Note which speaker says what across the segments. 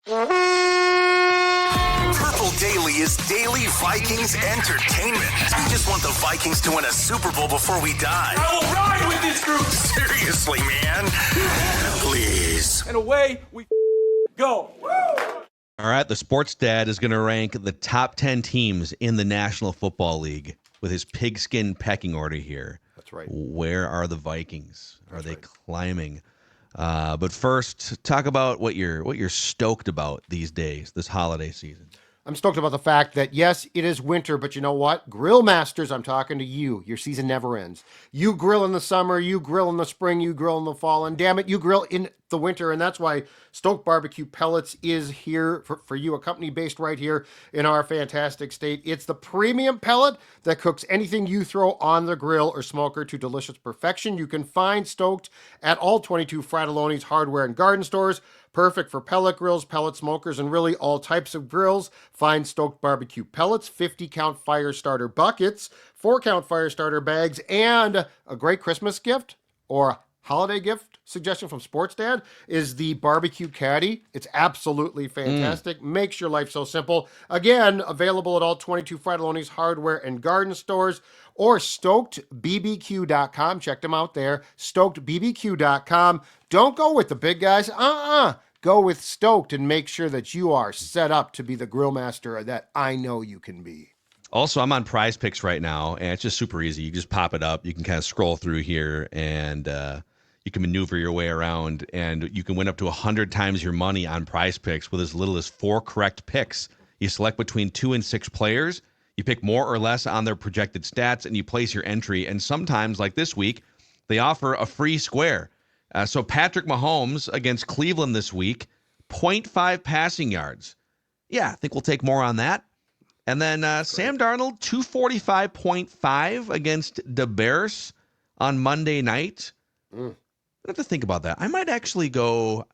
Speaker 1: Purple Daily is daily Vikings entertainment. We just want the Vikings to win a Super Bowl before we die.
Speaker 2: I will ride with this group.
Speaker 1: Seriously, man. Please.
Speaker 2: And away we go. Woo!
Speaker 3: All right, the Sports Dad is going to rank the top 10 teams in the National Football League with his pigskin pecking order here.
Speaker 4: That's right.
Speaker 3: Where are the Vikings? Are they climbing? But first, talk about what you're stoked about these days, this holiday season.
Speaker 4: I'm stoked about the fact that, yes, it is winter, but you know what? Grill masters, I'm talking to you. Your season never ends. You grill in the summer, you grill in the spring, you grill in the fall, and damn it, you grill in the winter. And that's why Stoked BBQ Pellets is here for you, a company based right here in our fantastic state. It's the premium pellet that cooks anything you throw on the grill or smoker to delicious perfection. You can find Stoked at all 22 Fratelloni's hardware and garden stores. Perfect for pellet grills, pellet smokers, and really all types of grills. Find Stoked BBQ Pellets, 50-count fire starter buckets, 4-count fire starter bags, and a great Christmas gift or holiday gift suggestion from Sports Dad is the barbecue caddy. It's absolutely fantastic. Makes your life so simple. Again, available at all 22 Fratelloni's hardware and garden stores or StokedBBQ.com. Check them out there. StokedBBQ.com. Don't go with the big guys. Go with Stoked and make sure that you are set up to be the grill master that I know you can be.
Speaker 3: Also, I'm on Prize Picks right now, and it's just super easy. You just pop it up. You can kind of scroll through here, and you can maneuver your way around, and you can win up to 100 times your money on Prize Picks with as little as 4 correct picks. You select between 2 and 6 players. You pick more or less on their projected stats, and you place your entry. And sometimes, like this week, they offer a free square. So Patrick Mahomes against Cleveland this week, 0.5 passing yards. Yeah, I think we'll take more on that. And then Sam Darnold, 245.5 against the Bears on Monday night. I have to think about that. I might actually go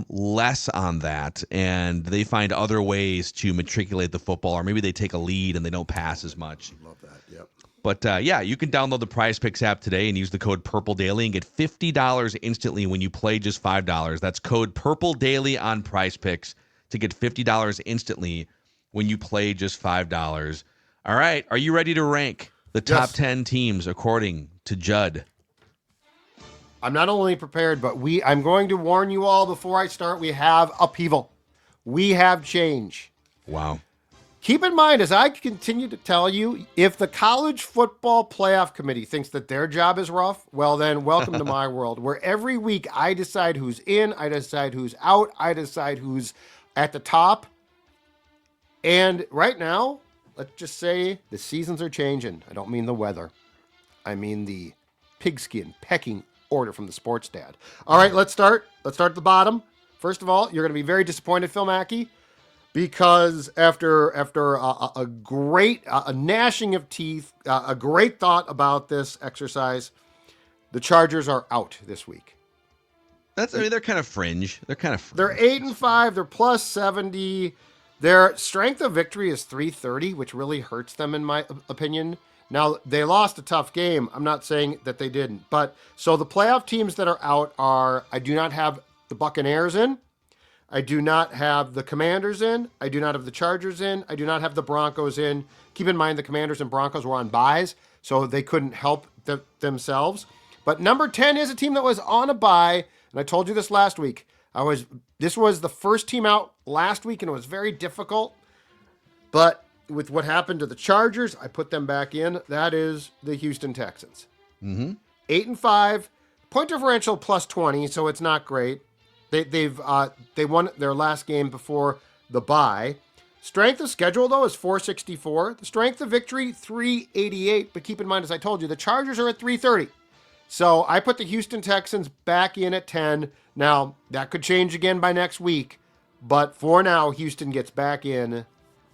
Speaker 3: less on that, and they find other ways to matriculate the football, or maybe they take a lead and they don't pass as much.
Speaker 4: Love that, yep.
Speaker 3: But, yeah, you can download the Prize Picks app today and use the code PURPLEDAILY and get $50 instantly when you play just $5. That's code PURPLEDAILY on Prize Picks to get $50 instantly when you play just $5. All right, are you ready to rank the top 10 teams according to Judd?
Speaker 4: I'm not only prepared, but I'm going to warn you all before I start, we have upheaval. We have change.
Speaker 3: Wow.
Speaker 4: Keep in mind, as I continue to tell you, if the College Football Playoff Committee thinks that their job is rough, well then, welcome to my world, where every week I decide who's in, I decide who's out, I decide who's at the top. And right now, let's just say the seasons are changing. I don't mean the weather. I mean the pigskin pecking order from the Sports Dad. All right, let's start. Let's start at the bottom. First of all, you're going to be very disappointed, Phil Mackey, because after a great gnashing of teeth, a great thought about this exercise, the Chargers are out this week.
Speaker 3: They're kind of fringe. They're
Speaker 4: 8-5. They're plus 70. Their strength of victory is 330, which really hurts them in my opinion. Now, they lost a tough game. I'm not saying that they didn't. But so the playoff teams that are out are, I do not have the Buccaneers in. I do not have the Commanders in. I do not have the Chargers in. I do not have the Broncos in. Keep in mind the Commanders and Broncos were on byes, so they couldn't help themselves. But number 10 is a team that was on a bye, and I told you this last week. This was the first team out last week, and it was very difficult. But with what happened to the Chargers, I put them back in. That is the Houston Texans. 8-5, point differential plus 20, so it's not great. They won their last game before the bye. Strength of schedule, though, is 464. The strength of victory, 388. But keep in mind, as I told you, the Chargers are at 330. So I put the Houston Texans back in at 10. Now, that could change again by next week. But for now, Houston gets back in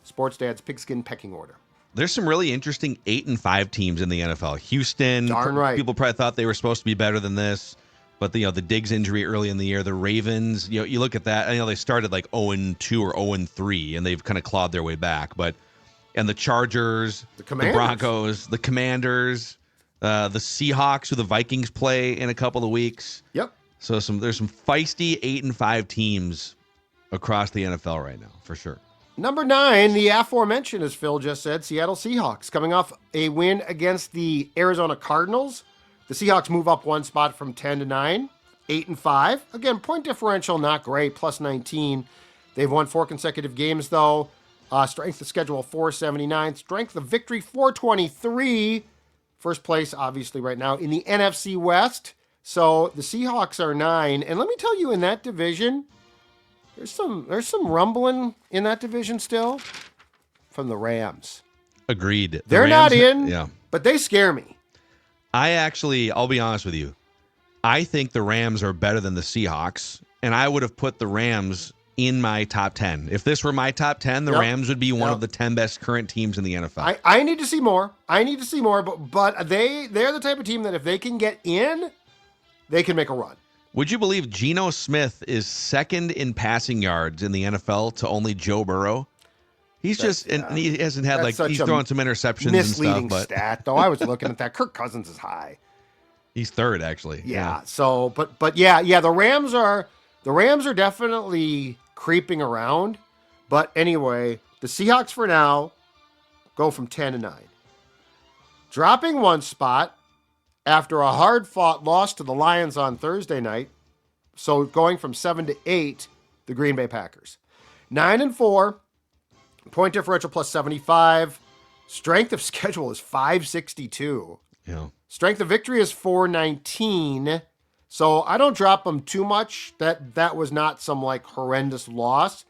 Speaker 4: Sports Dad's pigskin pecking order.
Speaker 3: There's some really interesting 8-5 teams in the NFL. Houston,
Speaker 4: darn right.
Speaker 3: People probably thought they were supposed to be better than this. But the Diggs injury early in the year, the Ravens, you look at that. They started like 0-2 or 0-3, and they've kind of clawed their way back. And the Chargers, the Broncos, the Commanders, the Seahawks, who the Vikings play in a couple of weeks.
Speaker 4: Yep.
Speaker 3: So there's some feisty 8-5 teams across the NFL right now, for sure.
Speaker 4: Number 9, the aforementioned, as Phil just said, Seattle Seahawks, coming off a win against the Arizona Cardinals. The Seahawks move up one spot from 10 to 9, 8-5. Again, point differential not great, plus 19. They've won 4 consecutive games, though. Strength of schedule 479. Strength of victory 423. First place, obviously, right now in the NFC West. So the Seahawks are 9. And let me tell you, in that division, there's some rumbling in that division still from the Rams.
Speaker 3: Agreed.
Speaker 4: They're
Speaker 3: Rams,
Speaker 4: not in,
Speaker 3: yeah.
Speaker 4: but they scare me.
Speaker 3: I'll be honest with you. I think the Rams are better than the Seahawks, and I would have put the Rams in my top 10. If this were my top 10, the Rams would be one of the 10 best current teams in the NFL.
Speaker 4: I need to see more. But they're the type of team that if they can get in, they can make a run.
Speaker 3: Would you believe Geno Smith is second in passing yards in the NFL to only Joe Burrow? He hasn't had he's throwing some interceptions
Speaker 4: misleading
Speaker 3: and stuff.
Speaker 4: Stat, though. I was looking at that. Kirk Cousins is high.
Speaker 3: He's third, actually.
Speaker 4: Yeah. So, but yeah, the Rams are definitely creeping around. But anyway, the Seahawks for now go from 10 to 9, dropping one spot after a hard-fought loss to the Lions on Thursday night. So going from 7 to 8, the Green Bay Packers, 9-4. Point differential plus 75. Strength of schedule is 562.
Speaker 3: Yeah.
Speaker 4: Strength of victory is 419. So I don't drop them too much. That was not some horrendous loss.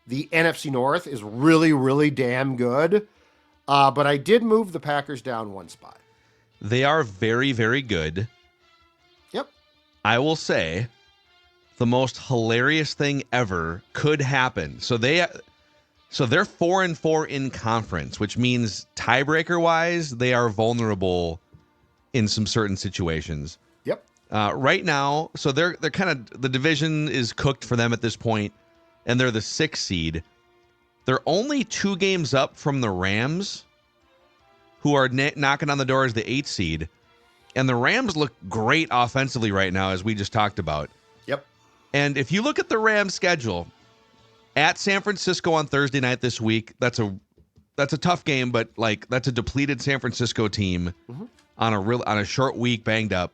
Speaker 4: The NFC North is really, really damn good. But I did move the Packers down one spot.
Speaker 3: They are very, very good.
Speaker 4: Yep.
Speaker 3: I will say the most hilarious thing ever could happen. So they're 4-4 in conference, which means tiebreaker-wise, they are vulnerable in some certain situations.
Speaker 4: Yep.
Speaker 3: Right now, so they're kind of, the division is cooked for them at this point, and they're the 6th seed. They're only 2 games up from the Rams, who are knocking on the door as the 8th seed. And the Rams look great offensively right now, as we just talked about.
Speaker 4: Yep.
Speaker 3: And if you look at the Rams' schedule, at San Francisco on Thursday night this week, that's a tough game, but that's a depleted San Francisco team on a short week, banged up.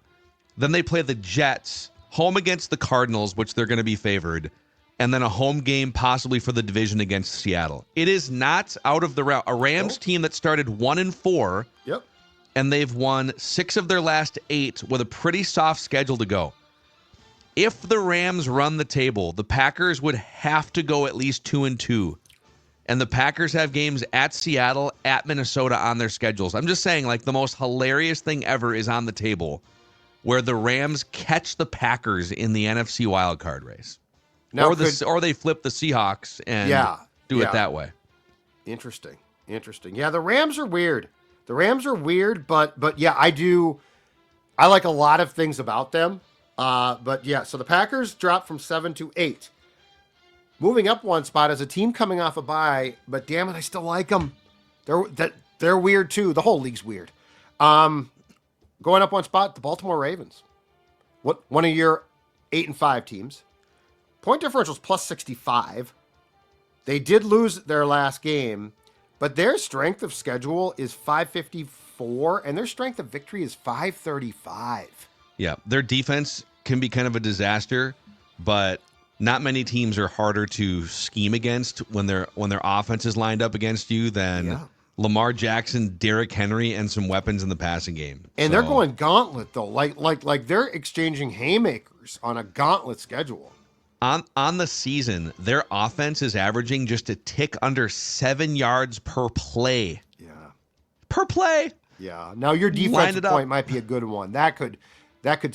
Speaker 3: Then they play the Jets, home against the Cardinals, which they're going to be favored, and then a home game possibly for the division against Seattle. It is not out of the route. A Rams team that started 1-4,
Speaker 4: Yep.
Speaker 3: and they've won 6 of their last 8 with a pretty soft schedule to go. If the Rams run the table, the Packers would have to go at least 2-2. And the Packers have games at Seattle, at Minnesota on their schedules. I'm just saying, the most hilarious thing ever is on the table, where the Rams catch the Packers in the NFC wildcard race.
Speaker 4: Now
Speaker 3: or they flip the Seahawks and do it that way.
Speaker 4: Interesting. Yeah, the Rams are weird. But yeah, I like a lot of things about them. But yeah, so the Packers dropped from 7 to 8. Moving up one spot as a team coming off a bye, but damn it, I still like them. They're weird too. The whole league's weird. Going up one spot, the Baltimore Ravens. One of your 8-5 teams. Point differential is plus 65. They did lose their last game, but their strength of schedule is 554, and their strength of victory is 535.
Speaker 3: Yeah, their defense can be kind of a disaster, but not many teams are harder to scheme against when their offense is lined up against you than Lamar Jackson, Derrick Henry, and some weapons in the passing game.
Speaker 4: And they're going gauntlet though, like they're exchanging haymakers on a gauntlet schedule.
Speaker 3: On the season, their offense is averaging just a tick under 7 yards per play.
Speaker 4: Yeah.
Speaker 3: Per play.
Speaker 4: Yeah. Now your defensive point might be a good one. That could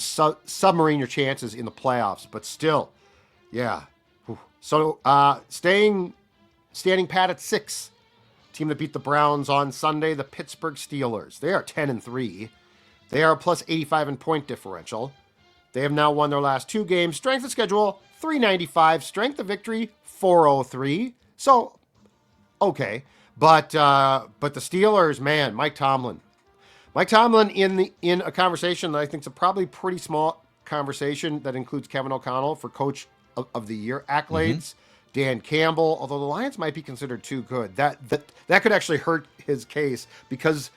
Speaker 4: submarine your chances in the playoffs, but still, yeah. So standing pat at 6. Team that beat the Browns on Sunday, the Pittsburgh Steelers. They are 10-3. They are plus 85 in point differential. They have now won their last 2 games. Strength of schedule, 395. Strength of victory, 403. So, okay. But the Steelers, man, Mike Tomlin in a conversation that I think is a probably pretty small conversation that includes Kevin O'Connell for Coach of the Year accolades. Dan Campbell, although the Lions might be considered too good. That could actually hurt his case because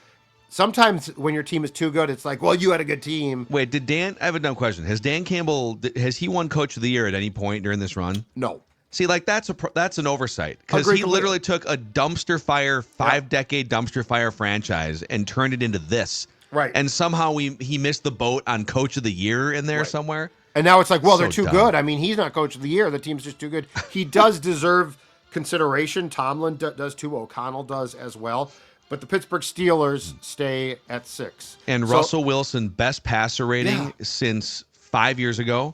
Speaker 4: sometimes when your team is too good, it's like, well, you had a good team.
Speaker 3: Wait, I have a dumb question. Has Dan Campbell, has he won Coach of the Year at any point during this run?
Speaker 4: No.
Speaker 3: See, like that's an oversight because he literally took a dumpster fire, 5-decade dumpster fire franchise and turned it into this.
Speaker 4: Right.
Speaker 3: And somehow he missed the boat on Coach of the Year in there somewhere.
Speaker 4: And now it's like, well,
Speaker 3: So
Speaker 4: they're too
Speaker 3: dumb.
Speaker 4: good. I mean, he's not Coach of the Year. The team's just too good. He does deserve consideration. Tomlin does too. O'Connell does as well. But the Pittsburgh Steelers stay at 6.
Speaker 3: And Russell Wilson, best passer rating since 5 years ago.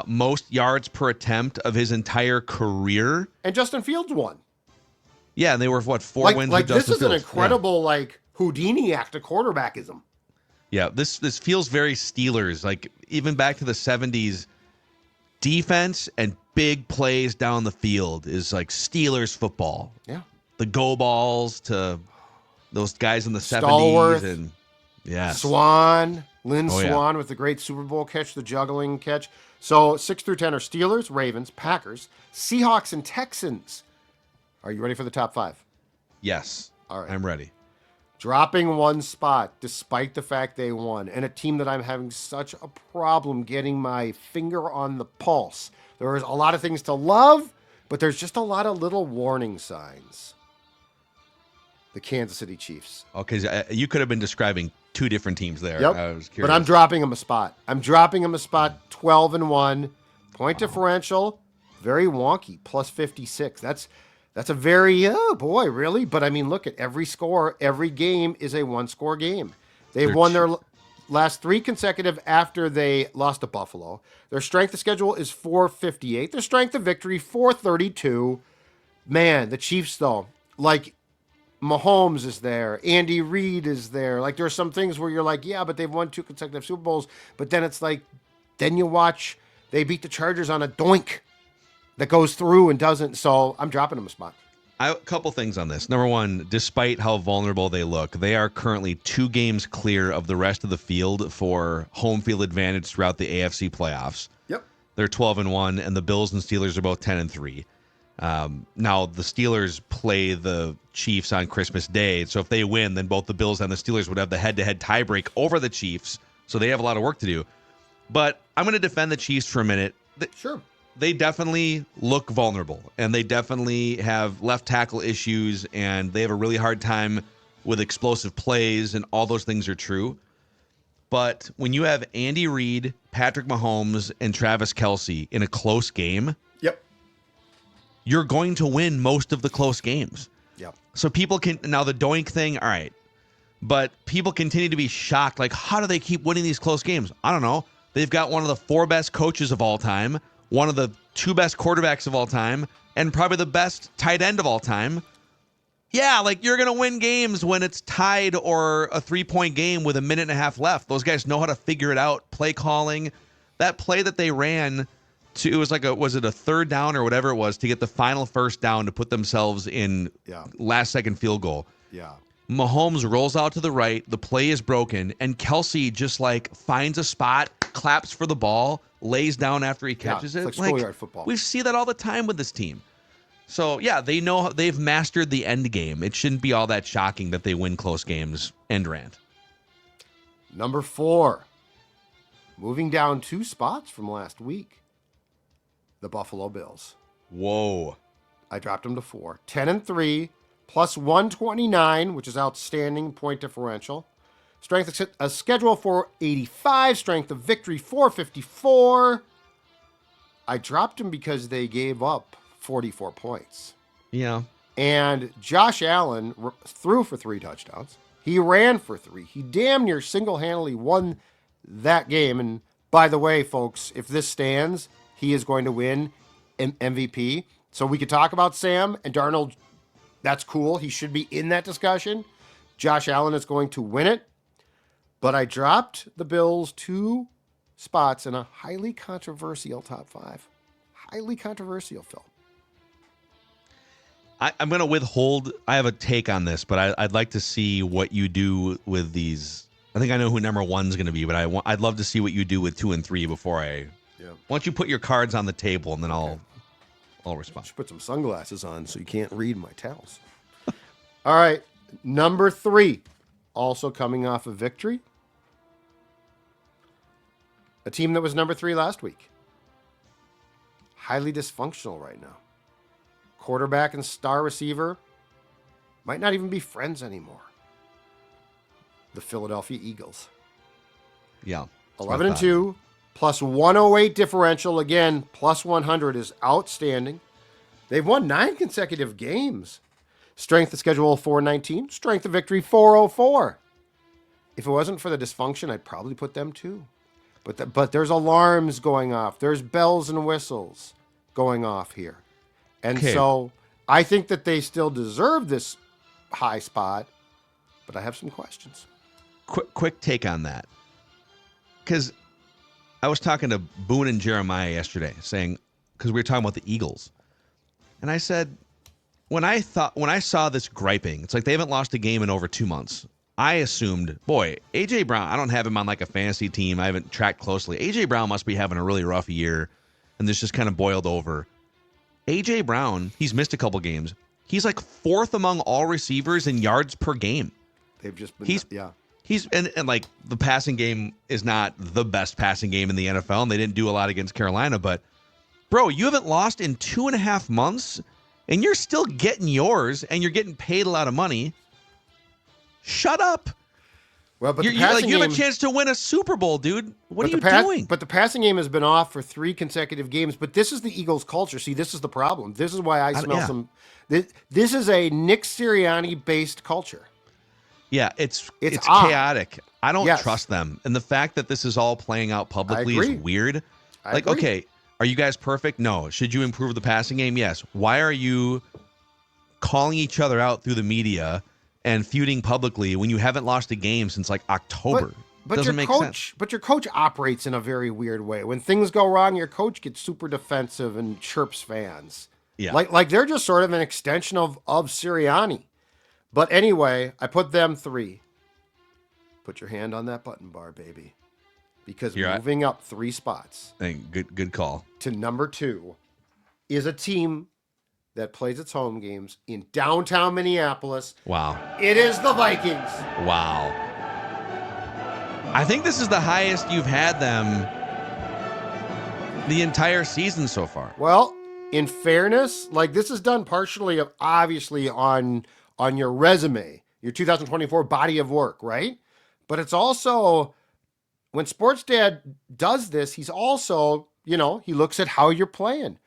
Speaker 3: Most yards per attempt of his entire career.
Speaker 4: And Justin Fields won.
Speaker 3: Yeah, and they were, 4 wins with Justin
Speaker 4: this is
Speaker 3: Fields.
Speaker 4: an incredible, Houdini act of quarterbackism.
Speaker 3: Yeah, this feels very Steelers. Like, even back to the 70s, defense and big plays down the field is like Steelers football.
Speaker 4: Yeah.
Speaker 3: The go balls to those guys in the
Speaker 4: Stallworth,
Speaker 3: 70s. And yes.
Speaker 4: Lynn Swan with the great Super Bowl catch, the juggling catch. So 6 through 10 are Steelers, Ravens, Packers, Seahawks, and Texans. Are you ready for the top 5?
Speaker 3: Yes.
Speaker 4: All right.
Speaker 3: I'm ready.
Speaker 4: Dropping one spot despite the fact they won, and a team that I'm having such a problem getting my finger on the pulse. There is a lot of things to love, but there's just a lot of little warning signs. The Kansas City Chiefs.
Speaker 3: Okay, you could have been describing 2 different teams there.
Speaker 4: Yep.
Speaker 3: I was curious.
Speaker 4: But I'm dropping them a spot. 12-1. Point differential, very wonky, plus 56. That's a very, oh boy, really? But I mean, look at every score. Every game is a 1-score game. They've won their last 3 consecutive after they lost to Buffalo. Their strength of schedule is 458. Their strength of victory, 432. Man, the Chiefs, though, Mahomes is there. Andy Reid is there. There are some things where you're like, yeah, but they've won 2 consecutive Super Bowls. But then it's then you watch, they beat the Chargers on a doink that goes through and doesn't. So I'm dropping them a spot.
Speaker 3: A couple things on this. Number one, despite how vulnerable they look, they are currently 2 games clear of the rest of the field for home field advantage throughout the AFC playoffs.
Speaker 4: Yep.
Speaker 3: They're 12-1, and the Bills and Steelers are both 10-3. Now the Steelers play the Chiefs on Christmas Day, so if they win, then both the Bills and the Steelers would have the head-to-head tiebreak over the Chiefs. So they have a lot of work to do. But I'm going to defend the Chiefs for a minute.
Speaker 4: Sure.
Speaker 3: They definitely look vulnerable, and they definitely have left tackle issues, and they have a really hard time with explosive plays, and all those things are true. But when you have Andy Reid, Patrick Mahomes, and Travis Kelce in a close game,
Speaker 4: Yep.
Speaker 3: you're going to win most of the close games.
Speaker 4: Yep.
Speaker 3: So people can, now the doink thing, all right, but people continue to be shocked. How do they keep winning these close games? I don't know. They've got one of the 4 best coaches of all time, one of the 2 best quarterbacks of all time, and probably the best tight end of all time. Yeah, you're going to win games when it's tied or a 3-point game with a minute and a half left. Those guys know how to figure it out. Play calling. That play that they ran it was was it a 3rd down or whatever it was to get the final 1st down to put themselves in last second field goal.
Speaker 4: Yeah.
Speaker 3: Mahomes rolls out to the right. The play is broken, and Kelce just finds a spot, claps for the ball, lays down after he catches it.
Speaker 4: It's like schoolyard football.
Speaker 3: We see that all the time with this team. So yeah, they know they've mastered the end game. It shouldn't be all that shocking that they win close games. End rant.
Speaker 4: Number 4, moving down 2 spots from last week, the Buffalo Bills.
Speaker 3: Whoa.
Speaker 4: I dropped them to 4. 10-3, plus 129, which is outstanding point differential. Strength of schedule 485, strength of victory 454. I dropped them because they gave up 44 points.
Speaker 3: Yeah.
Speaker 4: And Josh Allen threw for 3 touchdowns. He ran for 3. He damn near single-handedly won that game. And by the way, folks, if this stands, he is going to win MVP. So we could talk about Sam and Darnold. That's cool. He should be in that discussion. Josh Allen is going to win it. But I dropped the Bills 2 spots in a highly controversial top 5. Highly controversial, Phil.
Speaker 3: I'm going to withhold. I have a take on this, but I'd like to see what you do with these. I think I know who number 1 is going to be, but I'd love to see what you do with 2 and 3 before I.
Speaker 4: Yeah.
Speaker 3: Why don't you put your cards on the table, and then I'll I'll respond.
Speaker 4: Should put some sunglasses on so you can't read my towels. All right, number 3, also coming off a victory. A team that was number 3 last week. Highly dysfunctional right now. Quarterback and star receiver might not even be friends anymore. The Philadelphia Eagles.
Speaker 3: Yeah.
Speaker 4: 11-2, plus 108 differential. Again, plus 100 is outstanding. They've won 9 consecutive games. Strength of schedule 419. Strength of victory 404. If it wasn't for the dysfunction, I'd probably put them 2. But there's alarms going off. There's bells and whistles going off here. And so I think that they still deserve this high spot, but I have some questions.
Speaker 3: Quick take on that. Because I was talking to Boone and Jeremiah yesterday, saying, because we were talking about the Eagles. And I said, when I saw this griping, it's like they haven't lost a game in over 2 months. I assumed, boy, A.J. Brown, I don't have him on like a fantasy team. I haven't tracked closely. A.J. Brown must be having a really rough year, and this just kind of boiled over. A.J. Brown, he's missed a couple games. He's like 4th among all receivers in yards per game.
Speaker 4: They've just been,
Speaker 3: He's and like the passing game is not the best passing game in the NFL, and they didn't do a lot against Carolina. But, bro, you haven't lost in 2.5 months, and you're still getting yours, and you're getting paid a lot of money. Shut up.
Speaker 4: Well, but
Speaker 3: you have a chance to win a Super Bowl, dude. What are you doing?
Speaker 4: But the passing game has been off for 3 consecutive games. But this is the Eagles' culture. See, this is the problem. This is why I smell some. This is a Nick Sirianni-based culture.
Speaker 3: Yeah, it's
Speaker 4: chaotic.
Speaker 3: I don't trust them. And the fact that this is all playing out publicly is weird.
Speaker 4: I agree.
Speaker 3: Okay, are you guys perfect? No. Should you improve the passing game? Yes. Why are you calling each other out through the media and feuding publicly when you haven't lost a game since like October?
Speaker 4: But
Speaker 3: doesn't make sense.
Speaker 4: But your coach operates in a very weird way. When things go wrong, your coach gets super defensive and chirps fans.
Speaker 3: Yeah.
Speaker 4: Like they're just sort of an extension of Sirianni. But anyway, I put them 3. Put your hand on that button bar, baby. Because moving up 3 spots.
Speaker 3: Good call.
Speaker 4: To number 2 is a team that plays its home games in downtown Minneapolis.
Speaker 3: Wow.
Speaker 4: It is the Vikings.
Speaker 3: Wow. I think this is the highest you've had them the entire season so far.
Speaker 4: Well, in fairness, like this is done partially, obviously, on your resume, your 2024 body of work, right? But it's also, when Sports Dad does this, he's also, he looks at how you're playing,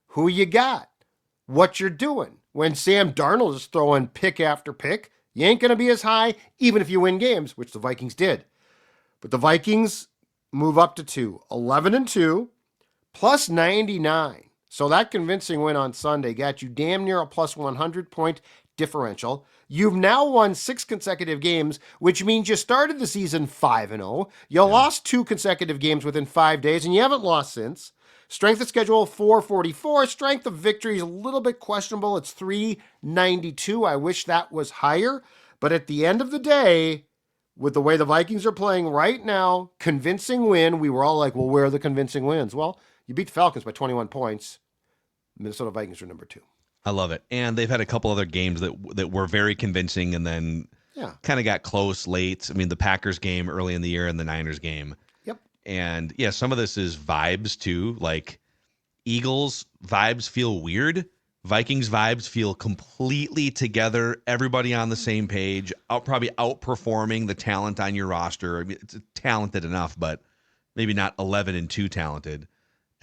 Speaker 4: who you got, what you're doing. When Sam Darnold is throwing pick after pick, you ain't going to be as high, even if you win games, which the Vikings did. But the Vikings move up to 2, 11-2, plus 99. So that convincing win on Sunday got you damn near a plus 100-point differential. You've now won 6 consecutive games, which means you started the season 5-0. You lost 2 consecutive games within 5 days, and you haven't lost since. Strength of schedule 444. Strength of victory is a little bit questionable. It's 392. I wish that was higher. But at the end of the day, with the way the Vikings are playing right now, convincing win. We were all like, well, where are the convincing wins? Well, you beat the Falcons by 21 points. Minnesota Vikings are number 2.
Speaker 3: I love it. And they've had a couple other games that were very convincing and then kind of got close late. I mean, the Packers game early in the year and the Niners game.
Speaker 4: Yep.
Speaker 3: And yeah, some of this is vibes too. Like Eagles vibes feel weird. Vikings vibes feel completely together. Everybody on the same page. Probably outperforming the talent on your roster. I mean, it's talented enough, but maybe not 11-2 talented.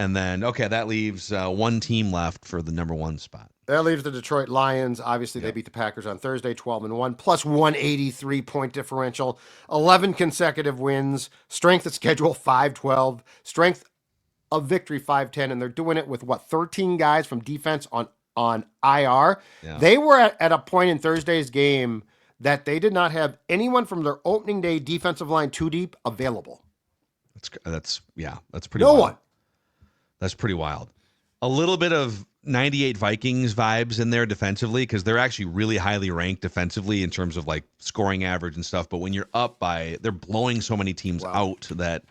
Speaker 3: And then, that leaves one team left for the number 1 spot.
Speaker 4: That leaves the Detroit Lions. Obviously, they beat the Packers on Thursday, 12-1, plus 183-point differential, 11 consecutive wins, strength of schedule 512, strength of victory 510, and they're doing it with 13 guys from defense on IR. Yeah. They were at a point in Thursday's game that they did not have anyone from their opening day defensive line 2 deep available.
Speaker 3: That's pretty
Speaker 4: no
Speaker 3: wild.
Speaker 4: One.
Speaker 3: That's pretty wild. A little bit of 98 Vikings vibes in there defensively because they're actually really highly ranked defensively in terms of like scoring average and stuff. But when you're up they're blowing so many teams out that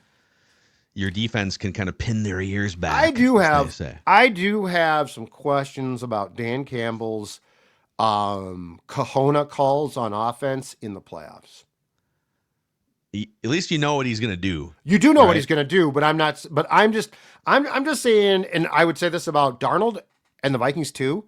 Speaker 3: your defense can kind of pin their ears back.
Speaker 4: I do have some questions about Dan Campbell's Kahuna calls on offense in the playoffs.
Speaker 3: At least you know what he's going to do.
Speaker 4: You do know what he's going to do, but I'm not. But I'm just saying, and I would say this about Darnold and the Vikings too.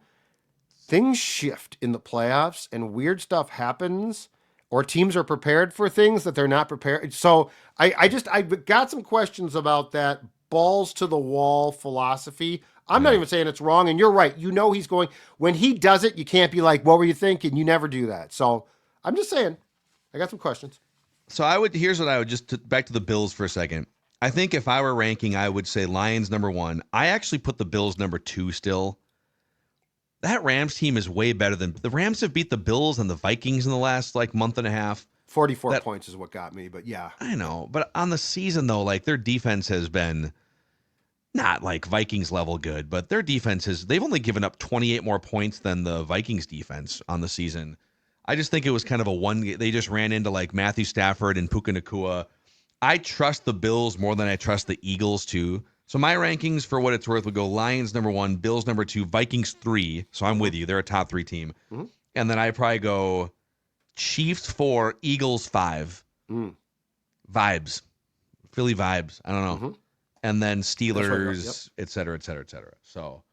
Speaker 4: Things shift in the playoffs, and weird stuff happens, or teams are prepared for things that they're not prepared. So I've got some questions about that balls to the wall philosophy. I'm not even saying it's wrong, and you're right. You know he's going when he does it. You can't be like, "What were you thinking?" You never do that. So I'm just saying, I got some questions.
Speaker 3: So here's what I would back to the Bills for a second. I think if I were ranking, I would say Lions number 1. I actually put the Bills number 2 still. That Rams team is way better than the Rams have beat the Bills and the Vikings in the last month and a half.
Speaker 4: 44 points is what got me, but yeah.
Speaker 3: I know, but on the season though, their defense has been not Vikings level good, but their defense they've only given up 28 more points than the Vikings defense on the season. I just think it was kind of they just ran into Matthew Stafford and Puka Nacua. I trust the Bills more than I trust the Eagles too. So my rankings, for what it's worth, would go Lions number 1, Bills number 2, Vikings 3. So I'm with you. They're a top 3 team. Mm-hmm. And then I probably go Chiefs 4, Eagles 5. Vibes. Philly vibes. I don't know. Mm-hmm. And then Steelers, et cetera, et cetera, et cetera. So,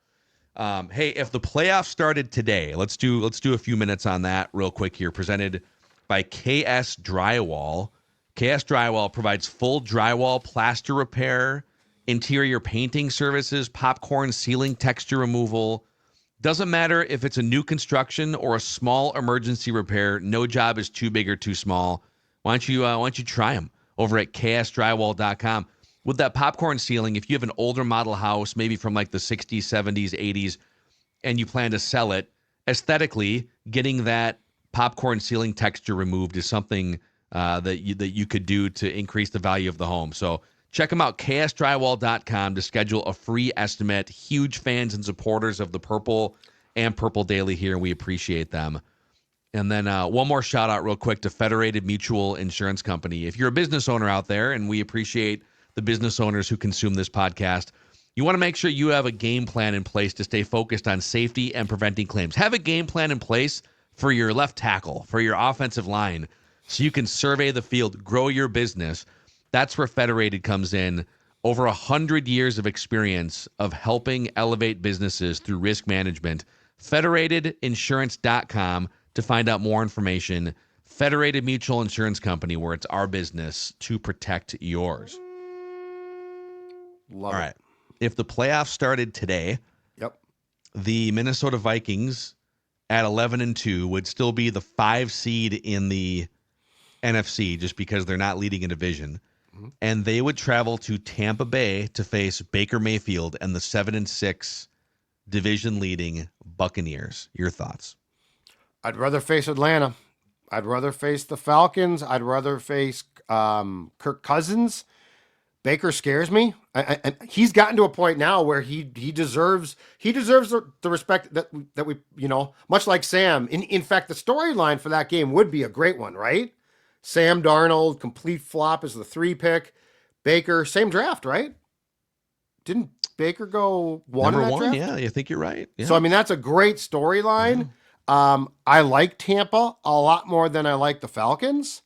Speaker 3: hey, if the playoffs started today, let's do a few minutes on that real quick here. Presented by KS Drywall. KS Drywall provides full drywall plaster repair, interior painting services, popcorn ceiling texture removal. Doesn't matter if it's a new construction or a small emergency repair. No job is too big or too small. Why don't you try them over at ksdrywall.com. With that popcorn ceiling, if you have an older model house, maybe from the 60s, 70s, 80s, and you plan to sell it, aesthetically, getting that popcorn ceiling texture removed is something that you could do to increase the value of the home. So check them out, ksdrywall.com, to schedule a free estimate. Huge fans and supporters of the Purple and Purple Daily here, and we appreciate them. And then one more shout out real quick to Federated Mutual Insurance Company. If you're a business owner out there, and we appreciate the business owners who consume this podcast, you want to make sure you have a game plan in place to stay focused on safety and preventing claims. Have a game plan in place for your left tackle, for your offensive line, so you can survey the field, grow your business. That's where Federated comes in. Over 100 years of experience of helping elevate businesses through risk management. Federatedinsurance.com to find out more information. Federated Mutual Insurance Company, where it's our business to protect yours.
Speaker 4: Love
Speaker 3: All
Speaker 4: it.
Speaker 3: right. If the playoffs started today, the Minnesota Vikings at 11-2 would still be the 5 seed in the NFC just because they're not leading a division. Mm-hmm. And they would travel to Tampa Bay to face Baker Mayfield and the 7-6 division leading Buccaneers. Your thoughts?
Speaker 4: I'd rather face Atlanta. I'd rather face the Falcons. I'd rather face Kirk Cousins. Baker scares me. He's gotten to a point now where he deserves the respect that we much like Sam. In fact, the storyline for that game would be a great one, right? Sam Darnold, complete flop as the 3 pick. Baker, same draft, right? Didn't Baker go
Speaker 3: Number
Speaker 4: in that
Speaker 3: 1?
Speaker 4: draft?
Speaker 3: Yeah, I think you're right. Yeah.
Speaker 4: So that's a great storyline. I like Tampa a lot more than I like the Falcons.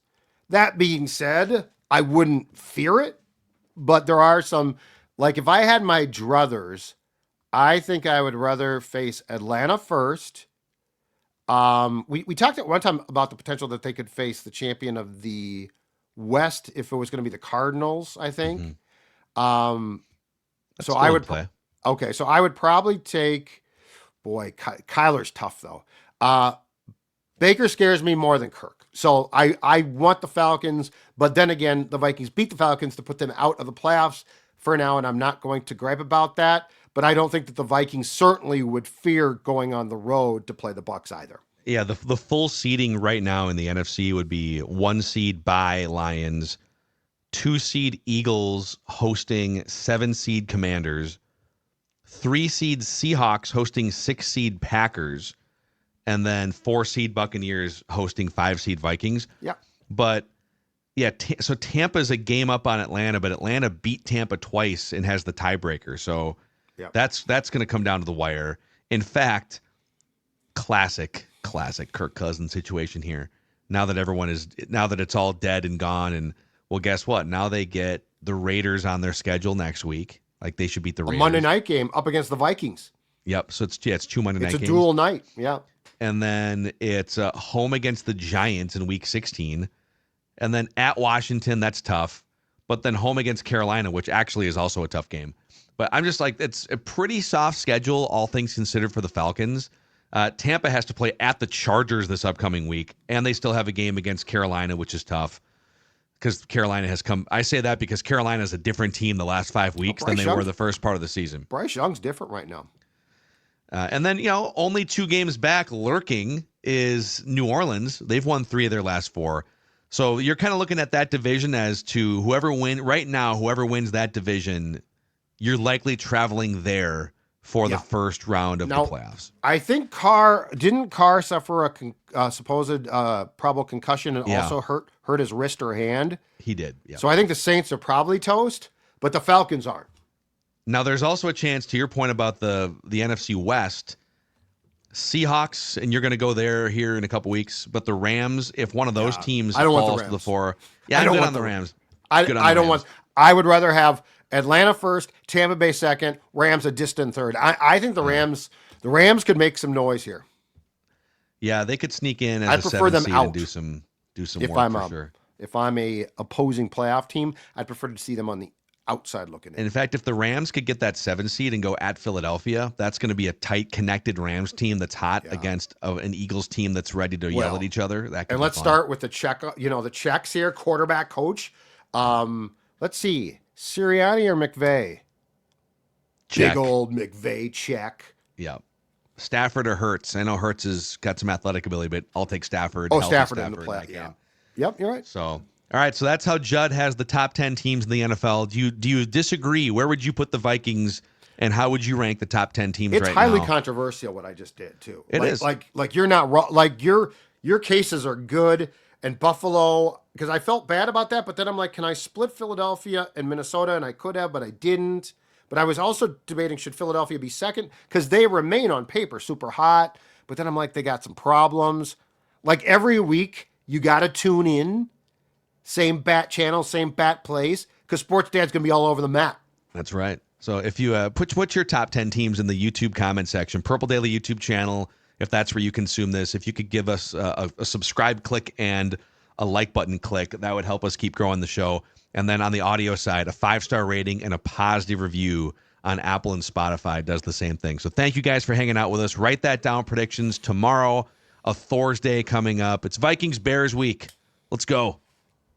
Speaker 4: That being said, I wouldn't fear it. But there are some, if I had my druthers, I think I would rather face Atlanta first. We talked at one time about the potential that they could face the champion of the West if it was going to be the Cardinals, I think.
Speaker 3: Mm-hmm.
Speaker 4: So I would play. Okay, so I would probably take, Kyler's tough though. Baker scares me more than Kirk. So I want the Falcons, but then again, the Vikings beat the Falcons to put them out of the playoffs for now, and I'm not going to gripe about that. But I don't think that the Vikings certainly would fear going on the road to play the Bucs either.
Speaker 3: Yeah, the full seeding right now in the NFC would be 1 seed by Lions, 2 seed Eagles hosting 7 seed Commanders, 3 seed Seahawks hosting 6 seed Packers, and then 4 seed Buccaneers hosting 5 seed Vikings.
Speaker 4: Yeah.
Speaker 3: But Yeah, so Tampa's a game up on Atlanta, but Atlanta beat Tampa twice and has the tiebreaker. So
Speaker 4: Yep.
Speaker 3: that's going to come down to the wire. In fact, classic Kirk Cousins situation here. Now that it's all dead and gone, and well, guess what? Now they get the Raiders on their schedule next week. Like they should beat the
Speaker 4: A
Speaker 3: Raiders.
Speaker 4: Monday night game up against the Vikings.
Speaker 3: Yep. So it's 2 Monday night games.
Speaker 4: It's a dual night. Yeah.
Speaker 3: And then it's home against the Giants in Week 16. And then at Washington, that's tough. But then home against Carolina, which actually is also a tough game. But I'm just like, it's a pretty soft schedule, all things considered, for the Falcons. Tampa has to play at the Chargers this upcoming week, and they still have a game against Carolina, which is tough because Carolina has come. I say that because Carolina is a different team the last 5 weeks than they were the first part of the season.
Speaker 4: Bryce Young's different right now.
Speaker 3: And then, only 2 games back lurking is New Orleans. They've won 3 of their last 4. So you're kind of looking at that division as to whoever wins that division, you're likely traveling there for the first round of the playoffs.
Speaker 4: I think didn't Carr suffer a supposed probable concussion and also hurt his wrist or hand?
Speaker 3: He did. Yeah.
Speaker 4: So I think the Saints are probably toast, but the Falcons aren't.
Speaker 3: Now there's also a chance, to your point about the NFC West, Seahawks, and you're going to go there here in a couple weeks, but the Rams, if one of those teams falls to the 4,
Speaker 4: I don't want the Rams. I would rather have Atlanta first, Tampa Bay second, Rams a distant third. I think the Rams could make some noise here.
Speaker 3: Yeah, they could sneak in as a 7 seed and do some work for sure.
Speaker 4: If I'm a opposing playoff team, I'd prefer to see them on the outside looking in.
Speaker 3: And in fact, if the Rams could get that 7 seed and go at Philadelphia, that's going to be a tight, connected Rams team that's hot against an Eagles team that's ready to yell at each other.
Speaker 4: And let's start with the check. The checks here. Quarterback coach. Let's see, Sirianni or McVay.
Speaker 3: Check.
Speaker 4: Big old McVay check.
Speaker 3: Yeah. Stafford or Hurts. I know Hurts has got some athletic ability, but I'll take Stafford.
Speaker 4: Oh, Stafford in the play. Yeah. Yep, you're right.
Speaker 3: So, all right. So that's how Judd has the top 10 teams in the NFL. Do you disagree? Where would you put the Vikings, and how would you rank the top 10 teams right now?
Speaker 4: It's highly controversial what I just did too.
Speaker 3: It is.
Speaker 4: Like you're not wrong. Like your cases are good, and Buffalo, because I felt bad about that, but then I'm like, can I split Philadelphia and Minnesota? And I could have, but I didn't. But I was also debating, should Philadelphia be second? Because they remain on paper super hot. But then I'm like, they got some problems. Like every week, you got to tune in. Same bat channel, same bat plays. Because Sports Dad's going to be all over the map.
Speaker 3: That's right. So if you put your top 10 teams in the YouTube comment section, Purple Daily YouTube channel, if that's where you consume this, if you could give us a subscribe click and a like button click, that would help us keep growing the show. And then on the audio side, a 5-star rating and a positive review on Apple and Spotify does the same thing. So thank you guys for hanging out with us. Write that down. Predictions tomorrow, a Thursday coming up. It's Vikings Bears week. Let's go.